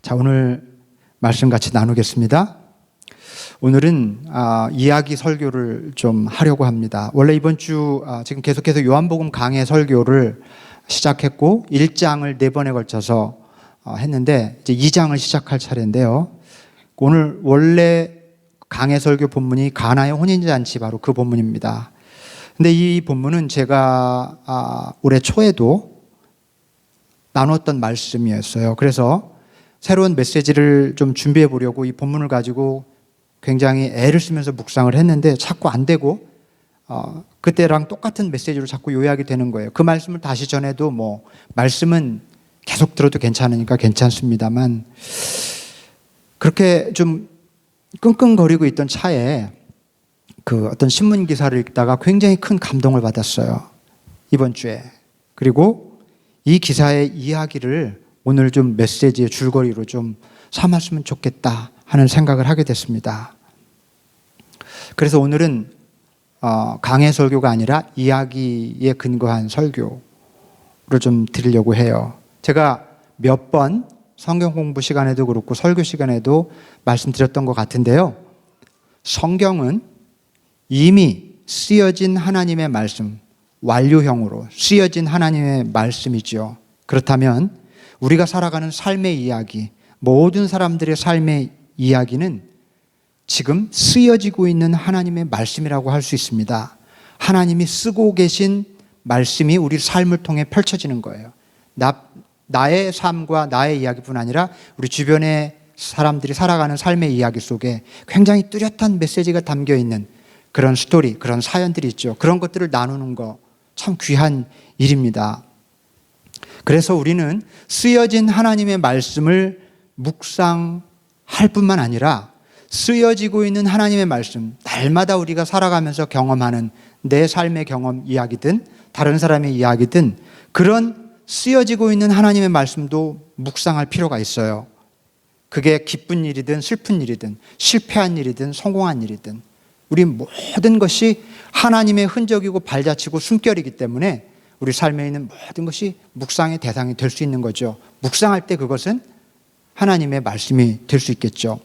자, 오늘 말씀 같이 나누겠습니다. 오늘은 이야기 설교를 좀 하려고 합니다. 원래 이번 주 지금 계속해서 요한복음 강해 설교를 시작했고 1장을 4번에 걸쳐서 했는데 이제 2장을 시작할 차례인데요. 오늘 원래 강해 설교 본문이 가나의 혼인잔치, 바로 그 본문입니다. 근데 이 본문은 제가 올해 초에도 나눴던 말씀이었어요. 그래서 새로운 메시지를 좀 준비해 보려고 이 본문을 가지고 굉장히 애를 쓰면서 묵상을 했는데 자꾸 안 되고 그때랑 똑같은 메시지로 자꾸 요약이 되는 거예요. 그 말씀을 다시 전해도 말씀은 계속 들어도 괜찮으니까 괜찮습니다만, 그렇게 좀 끙끙거리고 있던 차에 그 어떤 신문 기사를 읽다가 굉장히 큰 감동을 받았어요, 이번 주에. 그리고 이 기사의 이야기를 오늘 좀 메시지의 줄거리로 좀 삼았으면 좋겠다 하는 생각을 하게 됐습니다. 그래서 오늘은 강해 설교가 아니라 이야기에 근거한 설교를 좀 드리려고 해요. 제가 몇 번 성경 공부 시간에도 그렇고 설교 시간에도 말씀드렸던 것 같은데요. 성경은 이미 쓰여진 하나님의 말씀, 완료형으로 쓰여진 하나님의 말씀이죠. 그렇다면 우리가 살아가는 삶의 이야기, 모든 사람들의 삶의 이야기는 지금 쓰여지고 있는 하나님의 말씀이라고 할 수 있습니다. 하나님이 쓰고 계신 말씀이 우리 삶을 통해 펼쳐지는 거예요. 나의 삶과 나의 이야기뿐 아니라 우리 주변의 사람들이 살아가는 삶의 이야기 속에 굉장히 뚜렷한 메시지가 담겨 있는 그런 스토리, 그런 사연들이 있죠. 그런 것들을 나누는 거 참 귀한 일입니다. 그래서 우리는 쓰여진 하나님의 말씀을 묵상할 뿐만 아니라 쓰여지고 있는 하나님의 말씀, 날마다 우리가 살아가면서 경험하는 내 삶의 경험 이야기든 다른 사람의 이야기든 그런 쓰여지고 있는 하나님의 말씀도 묵상할 필요가 있어요. 그게 기쁜 일이든 슬픈 일이든 실패한 일이든 성공한 일이든 우리 모든 것이 하나님의 흔적이고 발자취고 숨결이기 때문에 우리 삶에 있는 모든 것이 묵상의 대상이 될 수 있는 거죠. 묵상할 때 그것은 하나님의 말씀이 될 수 있겠죠.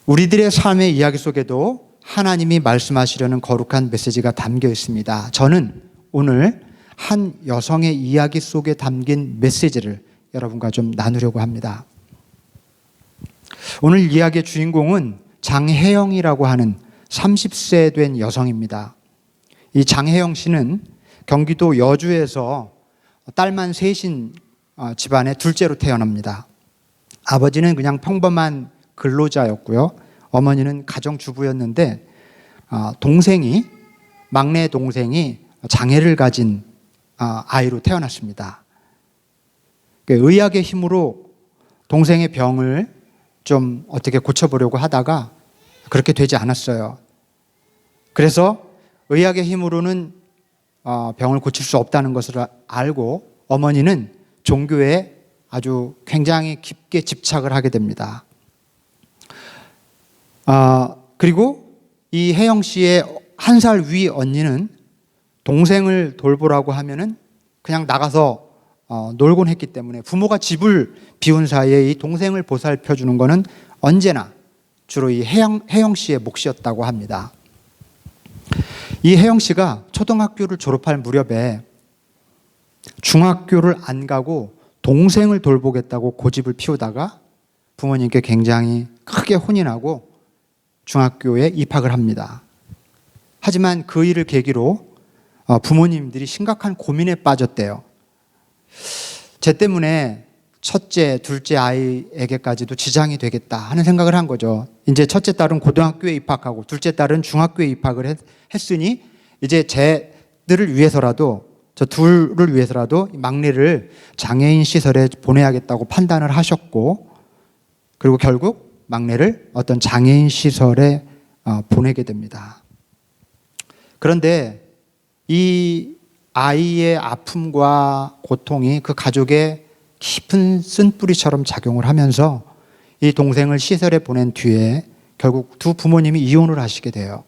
우리들의 삶의 이야기 속에도 하나님이 말씀하시려는 거룩한 메시지가 담겨 있습니다. 저는 오늘 한 여성의 이야기 속에 담긴 메시지를 여러분과 좀 나누려고 합니다. 오늘 이야기의 주인공은 장혜영이라고 하는 30세 된 여성입니다. 이 장혜영 씨는 경기도 여주에서 딸만 셋인 집안의 둘째로 태어납니다. 아버지는 그냥 평범한 근로자였고요. 어머니는 가정주부였는데 막내 동생이 장애를 가진 아이로 태어났습니다. 의학의 힘으로 동생의 병을 좀 어떻게 고쳐보려고 하다가 그렇게 되지 않았어요. 그래서 의학의 힘으로는 병을 고칠 수 없다는 것을 알고 어머니는 종교에 아주 굉장히 깊게 집착을 하게 됩니다. 그리고 이 혜영 씨의 1살 위 언니는 동생을 돌보라고 하면은 그냥 나가서 놀곤 했기 때문에 부모가 집을 비운 사이에 이 동생을 보살펴 주는 거는 언제나 주로 이 혜영 씨의 몫이었다고 합니다. 이 혜영 씨가 초등학교를 졸업할 무렵에 중학교를 안 가고 동생을 돌보겠다고 고집을 피우다가 부모님께 굉장히 크게 혼이 나고 중학교에 입학을 합니다. 하지만 그 일을 계기로 부모님들이 심각한 고민에 빠졌대요. 쟤 때문에 첫째, 둘째 아이에게까지도 지장이 되겠다 하는 생각을 한 거죠. 이제 첫째 딸은 고등학교에 입학하고 둘째 딸은 중학교에 입학을 했으니 이제 쟤들을 위해서라도, 저 둘을 위해서라도 막내를 장애인 시설에 보내야겠다고 판단을 하셨고, 그리고 결국 막내를 어떤 장애인 시설에 보내게 됩니다. 그런데 이 아이의 아픔과 고통이 그 가족의 깊은 쓴뿌리처럼 작용을 하면서 이 동생을 시설에 보낸 뒤에 결국 두 부모님이 이혼을 하시게 돼요.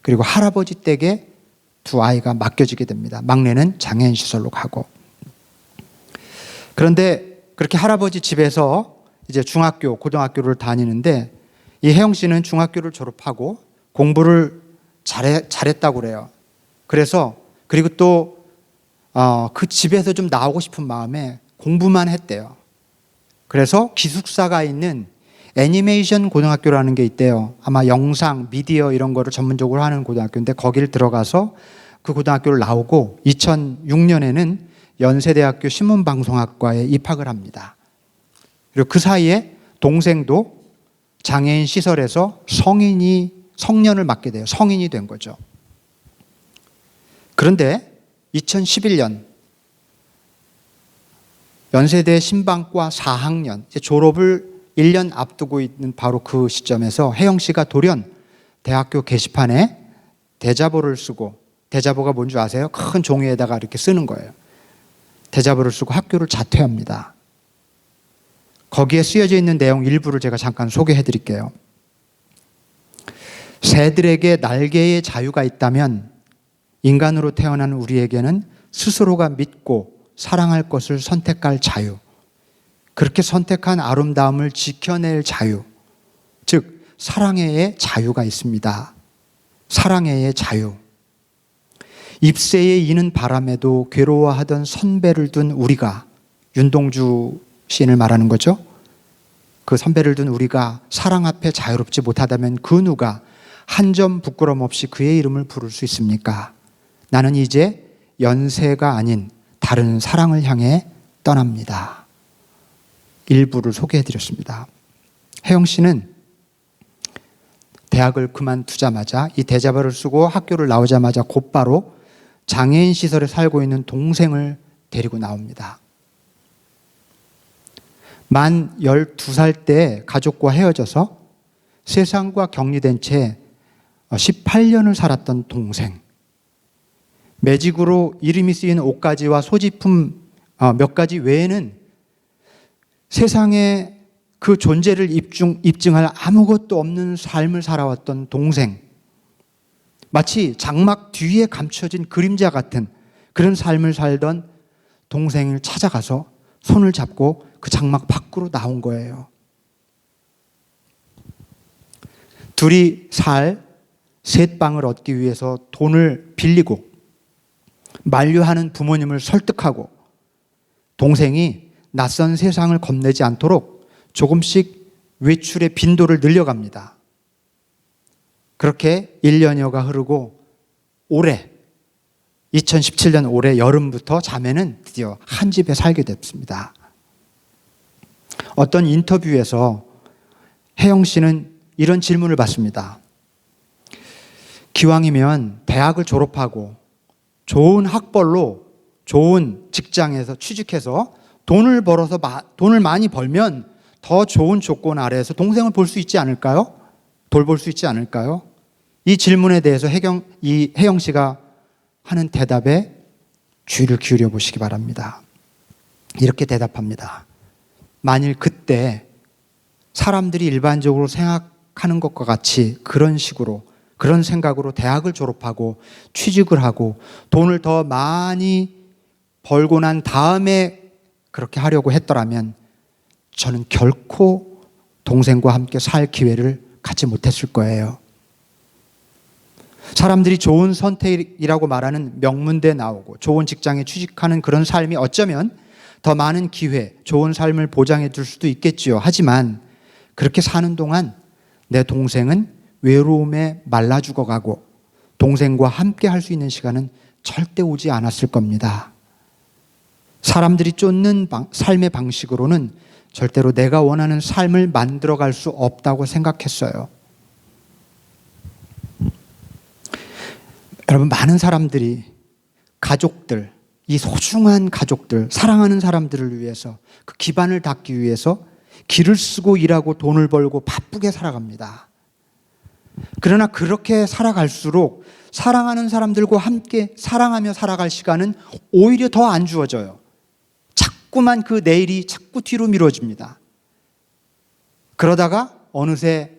그리고 할아버지 댁에 두 아이가 맡겨지게 됩니다. 막내는 장애인 시설로 가고. 그런데 그렇게 할아버지 집에서 이제 중학교, 고등학교를 다니는데 이 혜영 씨는 중학교를 졸업하고 공부를 잘했다고 그래요. 그래서 그리고 또 그 집에서 좀 나오고 싶은 마음에 공부만 했대요. 그래서 기숙사가 있는 애니메이션 고등학교라는 게 있대요. 아마 영상, 미디어 이런 거를 전문적으로 하는 고등학교인데 거기를 들어가서 그 고등학교를 나오고 2006년에는 연세대학교 신문방송학과에 입학을 합니다. 그리고 그 사이에 동생도 장애인 시설에서 성년을 맞게 돼요. 성인이 된 거죠. 그런데 2011년 연세대 신방과 4학년 졸업을 1년 앞두고 있는 바로 그 시점에서 혜영 씨가 돌연 대학교 게시판에 대자보를 쓰고, 대자보가 뭔지 아세요? 큰 종이에다가 이렇게 쓰는 거예요. 대자보를 쓰고 학교를 자퇴합니다. 거기에 쓰여져 있는 내용 일부를 제가 잠깐 소개해 드릴게요. 새들에게 날개의 자유가 있다면 인간으로 태어난 우리에게는 스스로가 믿고 사랑할 것을 선택할 자유, 그렇게 선택한 아름다움을 지켜낼 자유, 즉 사랑의 자유가 있습니다. 사랑의 자유. 잎새에 이는 바람에도 괴로워하던 선배를 둔 우리가, 윤동주 시인을 말하는 거죠. 그 선배를 둔 우리가 사랑 앞에 자유롭지 못하다면 그 누가 한 점 부끄럼 없이 그의 이름을 부를 수 있습니까? 나는 이제 연세가 아닌 다른 사랑을 향해 떠납니다. 일부를 소개해드렸습니다. 혜영 씨는 대학을 그만두자마자 이 대자보를 쓰고 학교를 나오자마자 곧바로 장애인 시설에 살고 있는 동생을 데리고 나옵니다. 만 12살 때 가족과 헤어져서 세상과 격리된 채 18년을 살았던 동생. 매직으로 이름이 쓰인 옷가지와 소지품 몇 가지 외에는 세상에 그 존재를 입증할 아무것도 없는 삶을 살아왔던 동생. 마치 장막 뒤에 감춰진 그림자 같은 그런 삶을 살던 동생을 찾아가서 손을 잡고 그 장막 밖으로 나온 거예요. 둘이 살 셋방을 얻기 위해서 돈을 빌리고 만류하는 부모님을 설득하고 동생이 낯선 세상을 겁내지 않도록 조금씩 외출의 빈도를 늘려갑니다. 그렇게 1년여가 흐르고 올해 2017년 올해 여름부터 자매는 드디어 한 집에 살게 됐습니다. 어떤 인터뷰에서 혜영 씨는 이런 질문을 받습니다. 기왕이면 대학을 졸업하고 좋은 학벌로 좋은 직장에서 취직해서 돈을 많이 벌면 더 좋은 조건 아래에서 동생을 볼 수 있지 않을까요? 돌볼 수 있지 않을까요? 이 질문에 대해서 혜영 씨가 하는 대답에 귀를 기울여 보시기 바랍니다. 이렇게 대답합니다. 만일 그때 사람들이 일반적으로 생각하는 것과 같이 그런 식으로, 그런 생각으로 대학을 졸업하고 취직을 하고 돈을 더 많이 벌고 난 다음에 그렇게 하려고 했더라면 저는 결코 동생과 함께 살 기회를 갖지 못했을 거예요. 사람들이 좋은 선택이라고 말하는 명문대 나오고 좋은 직장에 취직하는 그런 삶이 어쩌면 더 많은 기회, 좋은 삶을 보장해 줄 수도 있겠지요. 하지만 그렇게 사는 동안 내 동생은 외로움에 말라 죽어가고 동생과 함께 할 수 있는 시간은 절대 오지 않았을 겁니다. 사람들이 쫓는 삶의 방식으로는 절대로 내가 원하는 삶을 만들어갈 수 없다고 생각했어요. 여러분, 많은 사람들이 가족들, 이 소중한 가족들, 사랑하는 사람들을 위해서 그 기반을 닦기 위해서 길을 쓰고 일하고 돈을 벌고 바쁘게 살아갑니다. 그러나 그렇게 살아갈수록 사랑하는 사람들과 함께 사랑하며 살아갈 시간은 오히려 더 안 주어져요. 자꾸만 그 내일이 자꾸 뒤로 미뤄집니다. 그러다가 어느새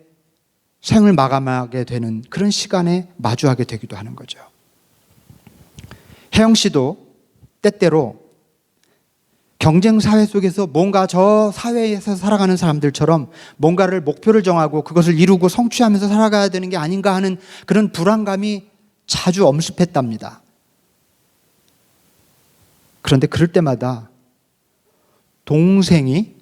생을 마감하게 되는 그런 시간에 마주하게 되기도 하는 거죠. 혜영 씨도 때때로 경쟁 사회 속에서 뭔가 저 사회에서 살아가는 사람들처럼 뭔가를 목표를 정하고 그것을 이루고 성취하면서 살아가야 되는 게 아닌가 하는 그런 불안감이 자주 엄습했답니다. 그런데 그럴 때마다 동생이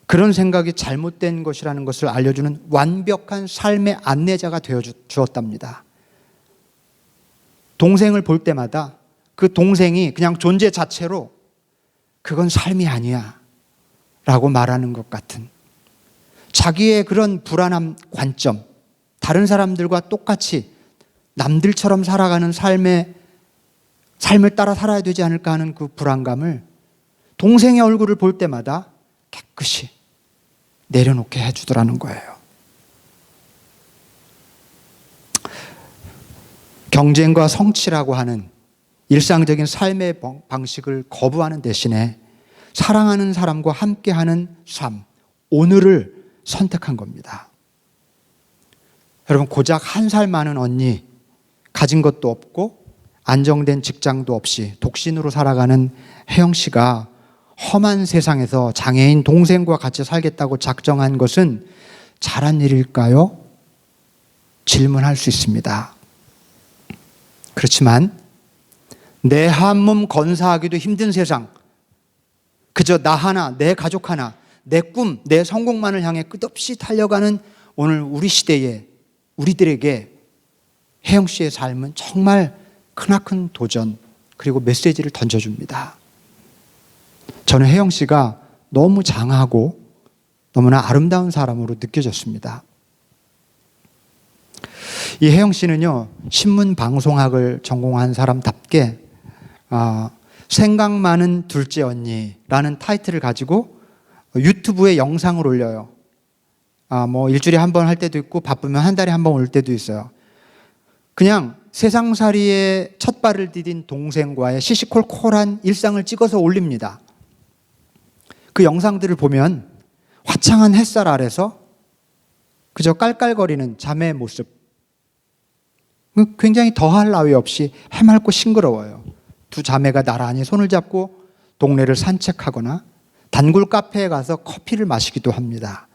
그런 생각이 잘못된 것이라는 것을 알려주는 완벽한 삶의 안내자가 되어 주었답니다. 동생을 볼 때마다 그 동생이 그냥 존재 자체로 그건 삶이 아니야 라고 말하는 것 같은, 자기의 그런 불안한 관점, 다른 사람들과 똑같이 남들처럼 살아가는 삶을 따라 살아야 되지 않을까 하는 그 불안감을 동생의 얼굴을 볼 때마다 깨끗이 내려놓게 해주더라는 거예요. 경쟁과 성취라고 하는 일상적인 삶의 방식을 거부하는 대신에 사랑하는 사람과 함께하는 삶, 오늘을 선택한 겁니다. 여러분, 고작 1살 많은 언니, 가진 것도 없고 안정된 직장도 없이 독신으로 살아가는 혜영 씨가 험한 세상에서 장애인 동생과 같이 살겠다고 작정한 것은 잘한 일일까요? 질문할 수 있습니다. 그렇지만 내 한 몸 건사하기도 힘든 세상, 그저 나 하나, 내 가족 하나, 내 꿈, 내 성공만을 향해 끝없이 달려가는 오늘 우리 시대에 우리들에게 혜영 씨의 삶은 정말 크나큰 도전, 그리고 메시지를 던져줍니다. 저는 혜영 씨가 너무 장하고 너무나 아름다운 사람으로 느껴졌습니다. 이 혜영 씨는요, 신문방송학을 전공한 사람답게 생각 많은 둘째 언니라는 타이틀을 가지고 유튜브에 영상을 올려요. 뭐 일주일에 한 번 할 때도 있고 바쁘면 한 달에 한 번 올 때도 있어요. 그냥 세상살이에 첫 발을 디딘 동생과의 시시콜콜한 일상을 찍어서 올립니다. 그 영상들을 보면 화창한 햇살 아래서 그저 깔깔거리는 자매의 모습, 굉장히 더할 나위 없이 해맑고 싱그러워요. 두 자매가 나란히 손을 잡고 동네를 산책하거나 단골 카페에 가서 커피를 마시기도 합니다.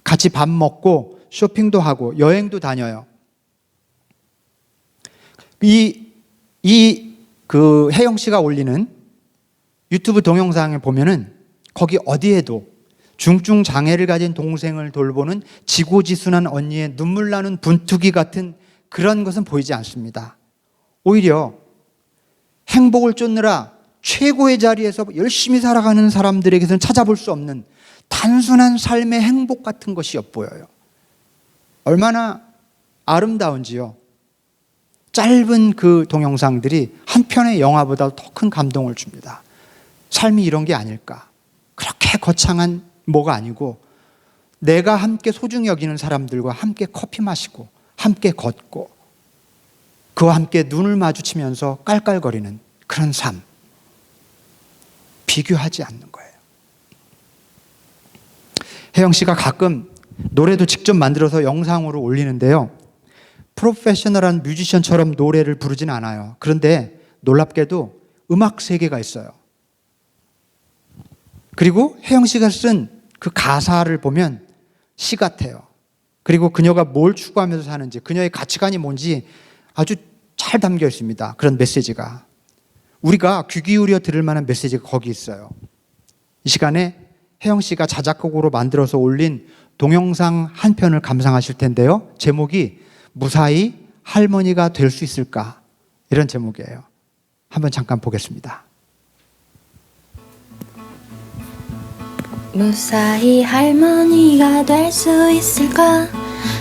같이 밥 먹고 쇼핑도 하고 여행도 다녀요. 그 혜영 씨가 올리는 유튜브 동영상에 보면은 거기 어디에도 중증 장애를 가진 동생을 돌보는 지고지순한 언니의 눈물 나는 분투기 같은 그런 것은 보이지 않습니다. 오히려 행복을 쫓느라 최고의 자리에서 열심히 살아가는 사람들에게서는 찾아볼 수 없는 단순한 삶의 행복 같은 것이 엿보여요. 얼마나 아름다운지요. 짧은 그 동영상들이 한 편의 영화보다 더 큰 감동을 줍니다. 삶이 이런 게 아닐까. 그렇게 거창한 뭐가 아니고 내가 함께 소중히 여기는 사람들과 함께 커피 마시고 함께 걷고 그와 함께 눈을 마주치면서 깔깔거리는 그런 삶. 비교하지 않는 거예요. 혜영 씨가 가끔 노래도 직접 만들어서 영상으로 올리는데요. 프로페셔널한 뮤지션처럼 노래를 부르진 않아요. 그런데 놀랍게도 음악 세계가 있어요. 그리고 혜영 씨가 쓴 그 가사를 보면 시 같아요. 그리고 그녀가 뭘 추구하면서 사는지, 그녀의 가치관이 뭔지 아주 잘 담겨 있습니다. 그런 메시지가. 우리가 귀 기울여 들을 만한 메시지가 거기 있어요. 이 시간에 혜영 씨가 자작곡으로 만들어서 올린 동영상 한 편을 감상하실 텐데요. 제목이 무사히 할머니가 될 수 있을까? 이런 제목이에요. 한번 잠깐 보겠습니다. 무사히 할머니가 될 수 있을까?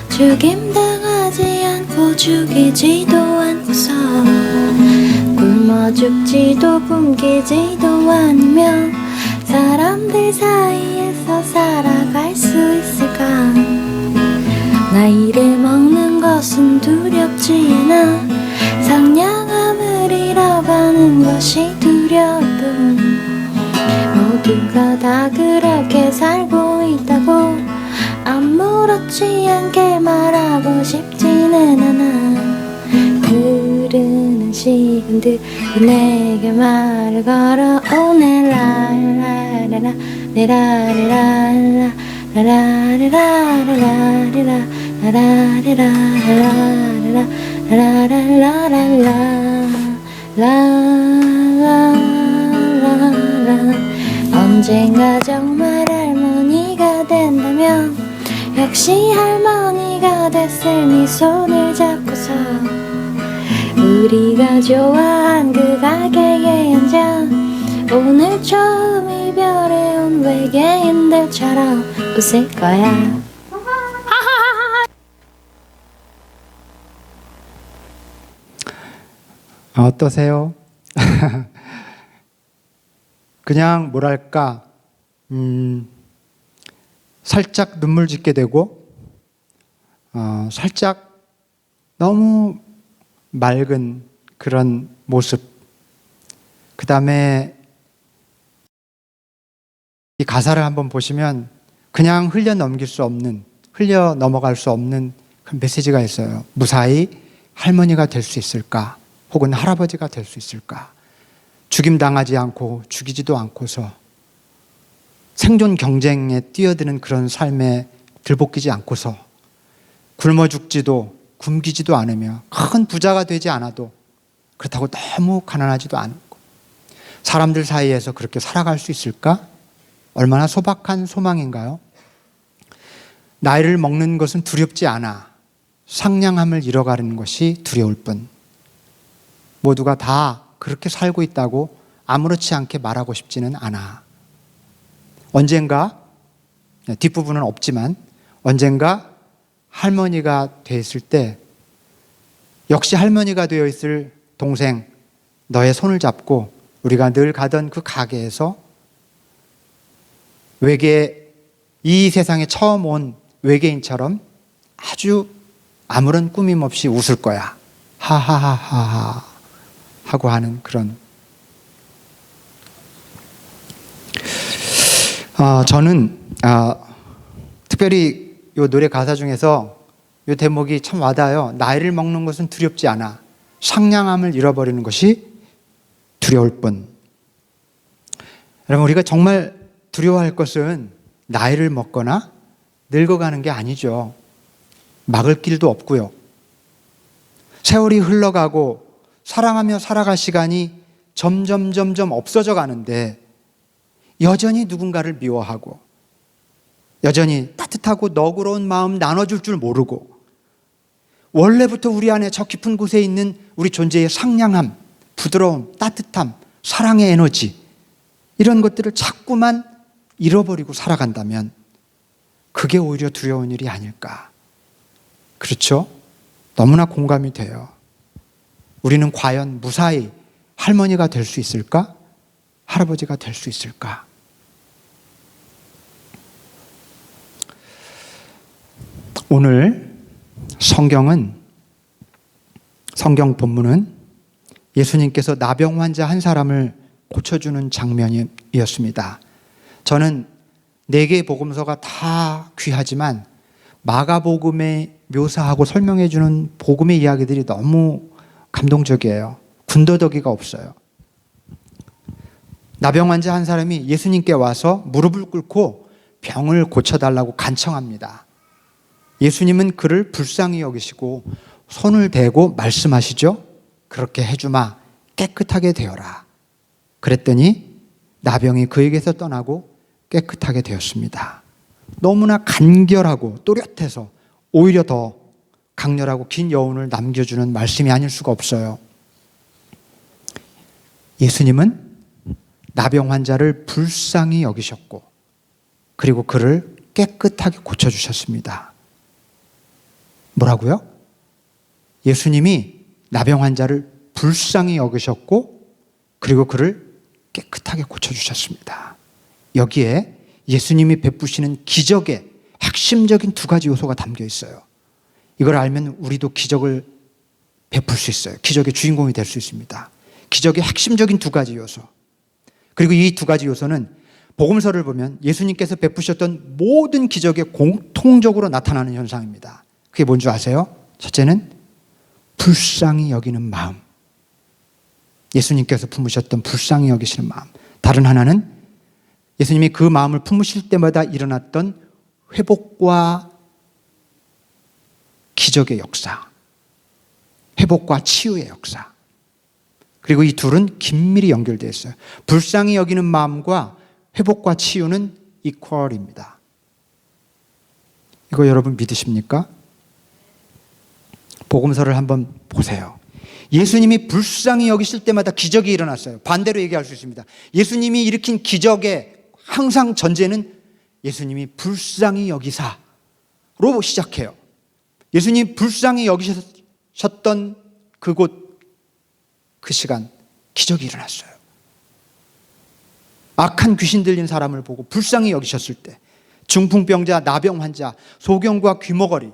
죽임당하지 않고 죽이지도 않고서 굶어 죽지도 굶기지도 않으며 사람들 사이에서 살아갈 수 있을까? 나이를 먹는 것은 두렵지 않아 상냥함을 잃어가는 것이 두려울 뿐 모두가 다 그렇게 살고 있다고 아무렇지 않게 말하고 싶지는 않아. 흐르는 시간들이 내게 말을 걸어오네. 라라라라 라라라라 라라라라라라라라 라라라라라라라 라라라라라라라라라. 언젠가 정말 할머니가 된다면 역시 할머니가 됐을 네 손을 잡고서 우리가 좋아한 그 가게에 앉아 오늘 처음 이별해 온 외계인들처럼 웃을 거야. 어떠세요? 그냥 뭐랄까 살짝 눈물 짓게 되고 살짝 너무 맑은 그런 모습, 그 다음에 이 가사를 한번 보시면 그냥 흘려 넘길 수 없는, 흘려 넘어갈 수 없는 그 메시지가 있어요. 무사히 할머니가 될 수 있을까? 혹은 할아버지가 될 수 있을까? 죽임당하지 않고 죽이지도 않고서 생존 경쟁에 뛰어드는 그런 삶에 들볶이지 않고서 굶어 죽지도 굶기지도 않으며 큰 부자가 되지 않아도 그렇다고 너무 가난하지도 않고 사람들 사이에서 그렇게 살아갈 수 있을까? 얼마나 소박한 소망인가요? 나이를 먹는 것은 두렵지 않아. 상냥함을 잃어가는 것이 두려울 뿐. 모두가 다 그렇게 살고 있다고 아무렇지 않게 말하고 싶지는 않아. 언젠가, 뒷부분은 없지만 언젠가 할머니가 되었을 때 역시 할머니가 되어 있을 동생 너의 손을 잡고 우리가 늘 가던 그 가게에서 이 세상에 처음 온 외계인처럼 아주 아무런 꾸밈 없이 웃을 거야. 하하하하 하고 하는 그런. 저는 특별히 이 노래 가사 중에서 이 대목이 참 와닿아요. 나이를 먹는 것은 두렵지 않아. 상냥함을 잃어버리는 것이 두려울 뿐. 여러분, 우리가 정말 두려워할 것은 나이를 먹거나 늙어가는 게 아니죠. 막을 길도 없고요. 세월이 흘러가고 사랑하며 살아갈 시간이 점점 없어져 가는데 여전히 누군가를 미워하고 여전히 따뜻하고 너그러운 마음 나눠줄 줄 모르고 원래부터 우리 안에 저 깊은 곳에 있는 우리 존재의 상냥함, 부드러움, 따뜻함, 사랑의 에너지, 이런 것들을 자꾸만 잃어버리고 살아간다면 그게 오히려 두려운 일이 아닐까. 그렇죠? 너무나 공감이 돼요. 우리는 과연 무사히 할머니가 될 수 있을까? 할아버지가 될 수 있을까? 오늘 성경 본문은 예수님께서 나병 환자 한 사람을 고쳐주는 장면이었습니다. 저는 4개의 복음서가 다 귀하지만 마가복음에 묘사하고 설명해주는 복음의 이야기들이 너무 감동적이에요. 군더더기가 없어요. 나병 환자 한 사람이 예수님께 와서 무릎을 꿇고 병을 고쳐달라고 간청합니다. 예수님은 그를 불쌍히 여기시고 손을 대고 말씀하시죠. 그렇게 해주마, 깨끗하게 되어라. 그랬더니 나병이 그에게서 떠나고 깨끗하게 되었습니다. 너무나 간결하고 또렷해서 오히려 더 강렬하고 긴 여운을 남겨주는 말씀이 아닐 수가 없어요. 예수님은 나병 환자를 불쌍히 여기셨고 그리고 그를 깨끗하게 고쳐주셨습니다. 뭐라고요? 예수님이 나병 환자를 불쌍히 여기셨고 그리고 그를 깨끗하게 고쳐주셨습니다. 여기에 예수님이 베푸시는 기적의 핵심적인 2가지 요소가 담겨 있어요. 이걸 알면 우리도 기적을 베풀 수 있어요. 기적의 주인공이 될 수 있습니다. 기적의 핵심적인 2가지 요소. 그리고 이 2가지 요소는 복음서를 보면 예수님께서 베푸셨던 모든 기적에 공통적으로 나타나는 현상입니다. 그게 뭔지 아세요? 첫째는 불쌍히 여기는 마음. 예수님께서 품으셨던 불쌍히 여기시는 마음. 다른 하나는 예수님이 그 마음을 품으실 때마다 일어났던 회복과 기적의 역사, 회복과 치유의 역사. 그리고 이 둘은 긴밀히 연결되어 있어요. 불쌍히 여기는 마음과 회복과 치유는 이퀄입니다. 이거 여러분 믿으십니까? 복음서를 한번 보세요. 예수님이 불쌍히 여기실 때마다 기적이 일어났어요. 반대로 얘기할 수 있습니다. 예수님이 일으킨 기적의 항상 전제는 예수님이 불쌍히 여기사로 시작해요. 예수님이 불쌍히 여기셨던 그곳, 그 시간 기적이 일어났어요. 악한 귀신 들린 사람을 보고 불쌍히 여기셨을 때, 중풍병자, 나병 환자, 소경과 귀머거리,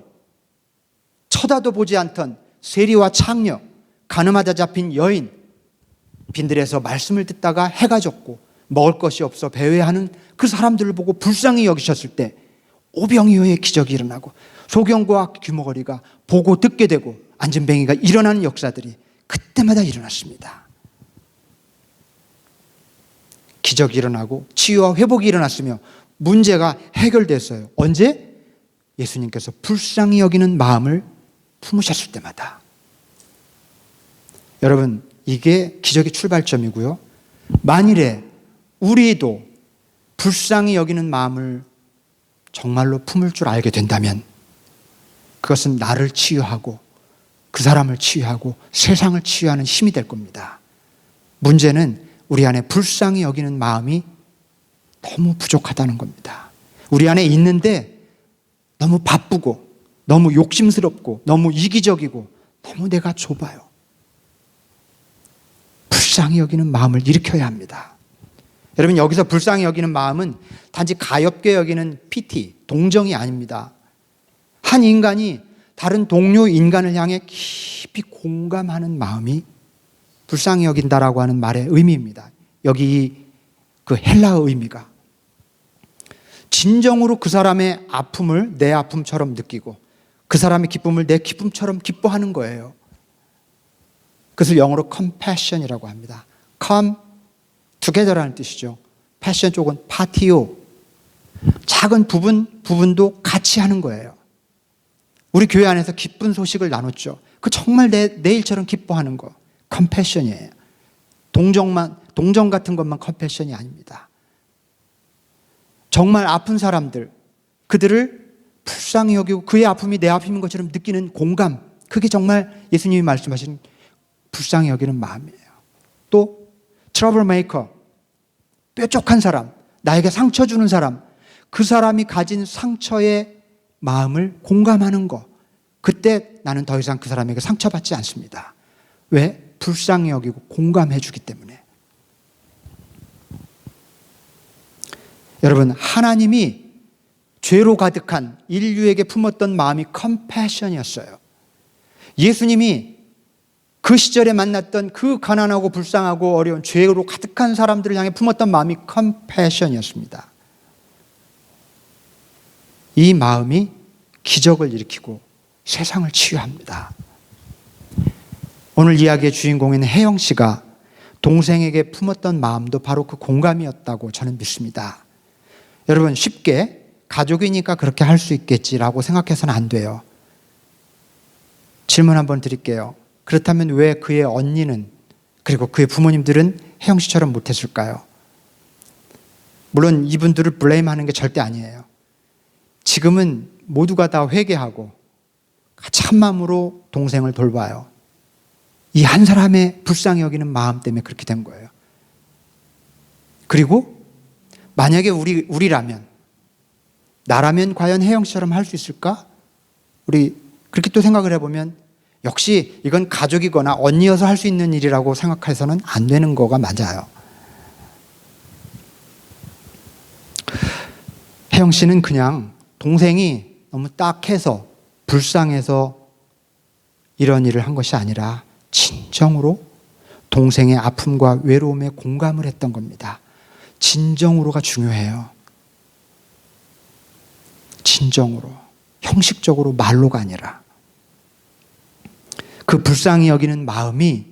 쳐다도 보지 않던 세리와 창녀, 가늠하다 잡힌 여인, 빈들에서 말씀을 듣다가 해가 졌고 먹을 것이 없어 배회하는 그 사람들을 보고 불쌍히 여기셨을 때 오병이어의 기적이 일어나고 소경과 귀머거리가 보고 듣게 되고 안진뱅이가 일어나는 역사들이 그때마다 일어났습니다. 기적이 일어나고 치유와 회복이 일어났으며 문제가 해결됐어요. 언제? 예수님께서 불쌍히 여기는 마음을 품으셨을 때마다. 여러분, 이게 기적의 출발점이고요. 만일에 우리도 불쌍히 여기는 마음을 정말로 품을 줄 알게 된다면 그것은 나를 치유하고 그 사람을 치유하고 세상을 치유하는 힘이 될 겁니다. 문제는 우리 안에 불쌍히 여기는 마음이 너무 부족하다는 겁니다. 우리 안에 있는데 너무 바쁘고 너무 욕심스럽고 너무 이기적이고 너무 내가 좁아요. 불쌍히 여기는 마음을 일으켜야 합니다. 여러분, 여기서 불쌍히 여기는 마음은 단지 가엾게 여기는 피티, 동정이 아닙니다. 한 인간이 다른 동료 인간을 향해 깊이 공감하는 마음이 불쌍히 여긴다라고 하는 말의 의미입니다. 여기 그 헬라어 의미가 진정으로 그 사람의 아픔을 내 아픔처럼 느끼고 그 사람의 기쁨을 내 기쁨처럼 기뻐하는 거예요. 그것을 영어로 compassion이라고 합니다. come together라는 뜻이죠. passion 쪽은 파티요. 작은 부분도 같이 하는 거예요. 우리 교회 안에서 기쁜 소식을 나눴죠. 그 정말 내 일처럼 기뻐하는 거 compassion이에요. 동정 같은 것만 compassion이 아닙니다. 정말 아픈 사람들, 그들을 불쌍히 여기고 그의 아픔이 내 아픔인 것처럼 느끼는 공감, 그게 정말 예수님이 말씀하신 불쌍히 여기는 마음이에요. 또 트러블 메이커, 뾰족한 사람, 나에게 상처 주는 사람, 그 사람이 가진 상처의 마음을 공감하는 거, 그때 나는 더 이상 그 사람에게 상처받지 않습니다. 왜? 불쌍히 여기고 공감해 주기 때문에. 여러분, 하나님이 죄로 가득한 인류에게 품었던 마음이 컴패션이었어요. 예수님이 그 시절에 만났던 그 가난하고 불쌍하고 어려운 죄로 가득한 사람들을 향해 품었던 마음이 컴패션이었습니다. 이 마음이 기적을 일으키고 세상을 치유합니다. 오늘 이야기의 주인공인 혜영 씨가 동생에게 품었던 마음도 바로 그 공감이었다고 저는 믿습니다. 여러분, 쉽게 가족이니까 그렇게 할 수 있겠지라고 생각해서는 안 돼요. 질문 한번 드릴게요. 그렇다면 왜 그의 언니는 그리고 그의 부모님들은 혜영 씨처럼 못했을까요? 물론 이분들을 블레임하는 게 절대 아니에요. 지금은 모두가 다 회개하고 참마음으로 동생을 돌봐요. 이 한 사람의 불쌍히 여기는 마음 때문에 그렇게 된 거예요. 그리고 만약에 우리라면, 나라면 과연 혜영 씨처럼 할 수 있을까? 우리 그렇게 또 생각을 해보면 역시 이건 가족이거나 언니여서 할 수 있는 일이라고 생각해서는 안 되는 거가 맞아요. 혜영 씨는 그냥 동생이 너무 딱해서 불쌍해서 이런 일을 한 것이 아니라 진정으로 동생의 아픔과 외로움에 공감을 했던 겁니다. 진정으로가 중요해요. 진정으로, 형식적으로, 말로가 아니라. 그 불쌍히 여기는 마음이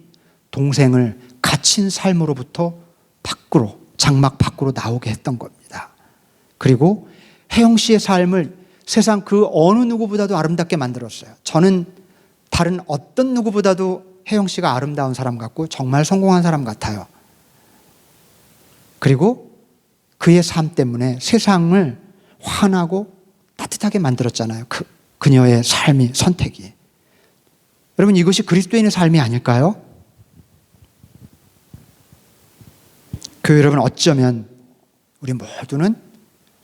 동생을 갇힌 삶으로부터 밖으로, 장막 밖으로 나오게 했던 겁니다. 그리고 혜영 씨의 삶을 세상 그 어느 누구보다도 아름답게 만들었어요. 저는 다른 어떤 누구보다도 혜영 씨가 아름다운 사람 같고 정말 성공한 사람 같아요. 그리고 그의 삶 때문에 세상을 환하고 따뜻하게 만들었잖아요. 그녀의 삶이, 선택이. 여러분, 이것이 그리스도인의 삶이 아닐까요? 교회 여러분, 어쩌면 우리 모두는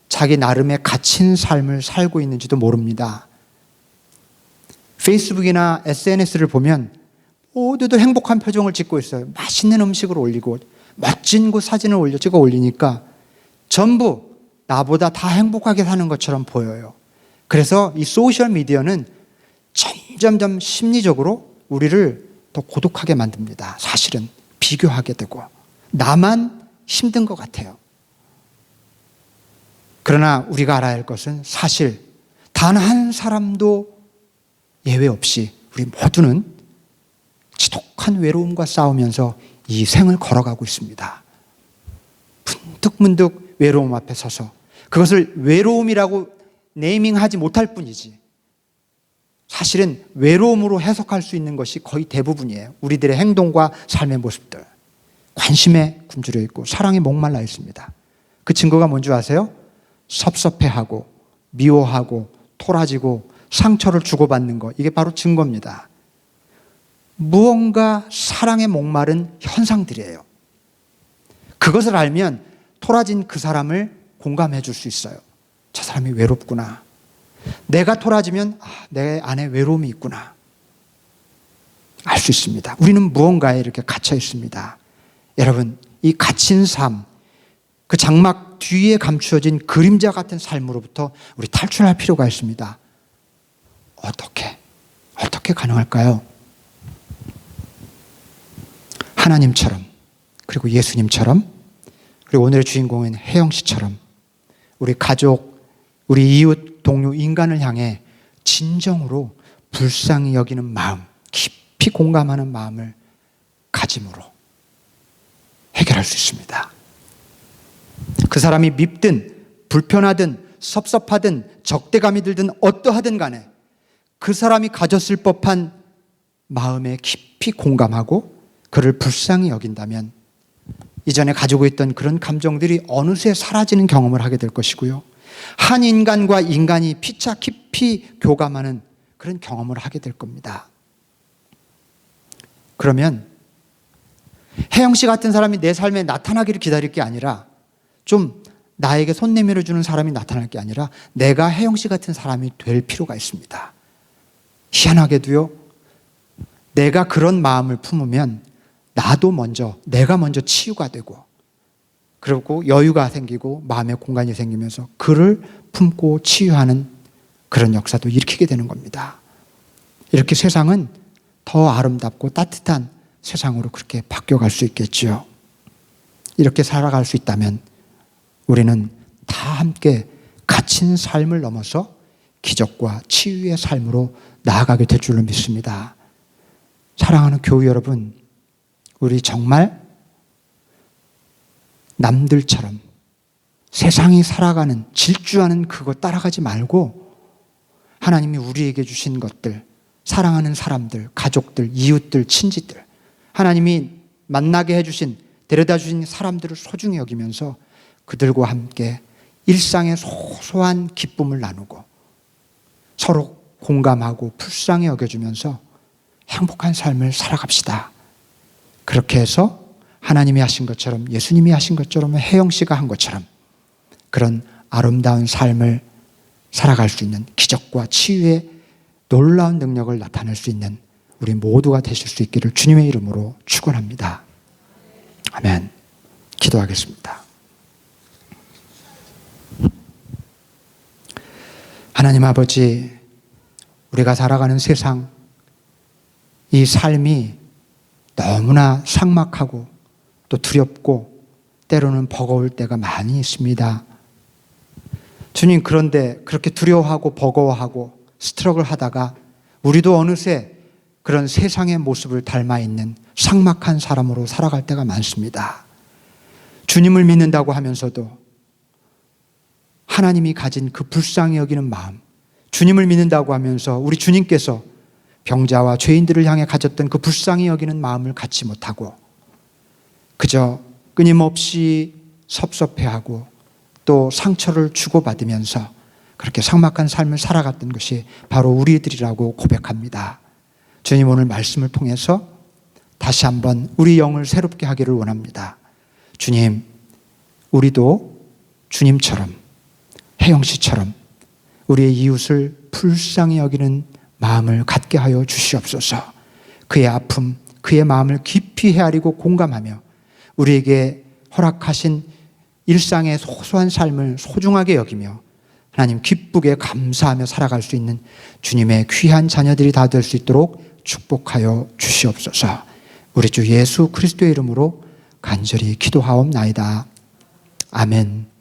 자기 나름의 갇힌 삶을 살고 있는지도 모릅니다. 페이스북이나 SNS를 보면 모두도 행복한 표정을 짓고 있어요. 맛있는 음식을 올리고 멋진 곳 사진을 찍어 올리니까 전부 나보다 다 행복하게 사는 것처럼 보여요. 그래서 이 소셜미디어는 점점점 심리적으로 우리를 더 고독하게 만듭니다. 사실은 비교하게 되고 나만 힘든 것 같아요. 그러나 우리가 알아야 할 것은 사실 단 한 사람도 예외 없이 우리 모두는 지독한 외로움과 싸우면서 이 생을 걸어가고 있습니다. 문득문득 외로움 앞에 서서 그것을 외로움이라고 네이밍하지 못할 뿐이지 사실은 외로움으로 해석할 수 있는 것이 거의 대부분이에요. 우리들의 행동과 삶의 모습들. 관심에 굶주려 있고 사랑에 목말라 있습니다. 그 증거가 뭔지 아세요? 섭섭해하고 미워하고 토라지고 상처를 주고받는 것. 이게 바로 증거입니다. 무언가 사랑에 목마른 현상들이에요. 그것을 알면 토라진 그 사람을 공감해 줄 수 있어요. 저 사람이 외롭구나. 내가 토라지면 내 안에 외로움이 있구나. 알 수 있습니다. 우리는 무언가에 이렇게 갇혀 있습니다. 여러분, 이 갇힌 삶, 그 장막 뒤에 감추어진 그림자 같은 삶으로부터 우리 탈출할 필요가 있습니다. 어떻게 가능할까요? 하나님처럼, 그리고 예수님처럼, 그리고 오늘의 주인공인 혜영 씨처럼 우리 가족, 우리 이웃, 동료, 인간을 향해 진정으로 불쌍히 여기는 마음, 깊이 공감하는 마음을 가짐으로 해결할 수 있습니다. 그 사람이 밉든 불편하든 섭섭하든 적대감이 들든 어떠하든 간에 그 사람이 가졌을 법한 마음에 깊이 공감하고 그를 불쌍히 여긴다면 이전에 가지고 있던 그런 감정들이 어느새 사라지는 경험을 하게 될 것이고요. 한 인간과 인간이 피차 깊이 교감하는 그런 경험을 하게 될 겁니다. 그러면 혜영 씨 같은 사람이 내 삶에 나타나기를 기다릴 게 아니라 좀 나에게 손 내밀어 주는 사람이 나타날 게 아니라 내가 혜영 씨 같은 사람이 될 필요가 있습니다. 희한하게도요, 내가 그런 마음을 품으면 내가 먼저 치유가 되고 그리고 여유가 생기고 마음의 공간이 생기면서 그를 품고 치유하는 그런 역사도 일으키게 되는 겁니다. 이렇게 세상은 더 아름답고 따뜻한 세상으로 그렇게 바뀌어갈 수 있겠죠. 이렇게 살아갈 수 있다면 우리는 다 함께 갇힌 삶을 넘어서 기적과 치유의 삶으로 나아가게 될 줄로 믿습니다. 사랑하는 교우 여러분, 우리 정말 남들처럼 세상이 살아가는 질주하는 그거 따라가지 말고 하나님이 우리에게 주신 것들, 사랑하는 사람들, 가족들, 이웃들, 친지들, 하나님이 만나게 해주신, 데려다 주신 사람들을 소중히 여기면서 그들과 함께 일상의 소소한 기쁨을 나누고 서로 공감하고 불쌍히 여겨주면서 행복한 삶을 살아갑시다. 그렇게 해서 하나님이 하신 것처럼, 예수님이 하신 것처럼, 혜영 씨가 한 것처럼 그런 아름다운 삶을 살아갈 수 있는 기적과 치유의 놀라운 능력을 나타낼 수 있는 우리 모두가 되실 수 있기를 주님의 이름으로 축원합니다. 아멘. 기도하겠습니다. 하나님 아버지, 우리가 살아가는 세상, 이 삶이 너무나 삭막하고 또 두렵고 때로는 버거울 때가 많이 있습니다. 주님, 그런데 그렇게 두려워하고 버거워하고 스트럭을 하다가 우리도 어느새 그런 세상의 모습을 닮아 있는 삭막한 사람으로 살아갈 때가 많습니다. 주님을 믿는다고 하면서도 하나님이 가진 그 불쌍히 여기는 마음, 주님을 믿는다고 하면서 우리 주님께서 병자와 죄인들을 향해 가졌던 그 불쌍히 여기는 마음을 갖지 못하고 그저 끊임없이 섭섭해하고 또 상처를 주고받으면서 그렇게 삭막한 삶을 살아갔던 것이 바로 우리들이라고 고백합니다. 주님 오늘 말씀을 통해서 다시 한번 우리 영을 새롭게 하기를 원합니다. 주님, 우리도 주님처럼 혜영 씨처럼 우리의 이웃을 불쌍히 여기는 마음을 갖게 하여 주시옵소서. 그의 아픔, 그의 마음을 깊이 헤아리고 공감하며 우리에게 허락하신 일상의 소소한 삶을 소중하게 여기며 하나님 기쁘게 감사하며 살아갈 수 있는 주님의 귀한 자녀들이 다 될 수 있도록 축복하여 주시옵소서. 우리 주 예수 그리스도의 이름으로 간절히 기도하옵나이다. 아멘.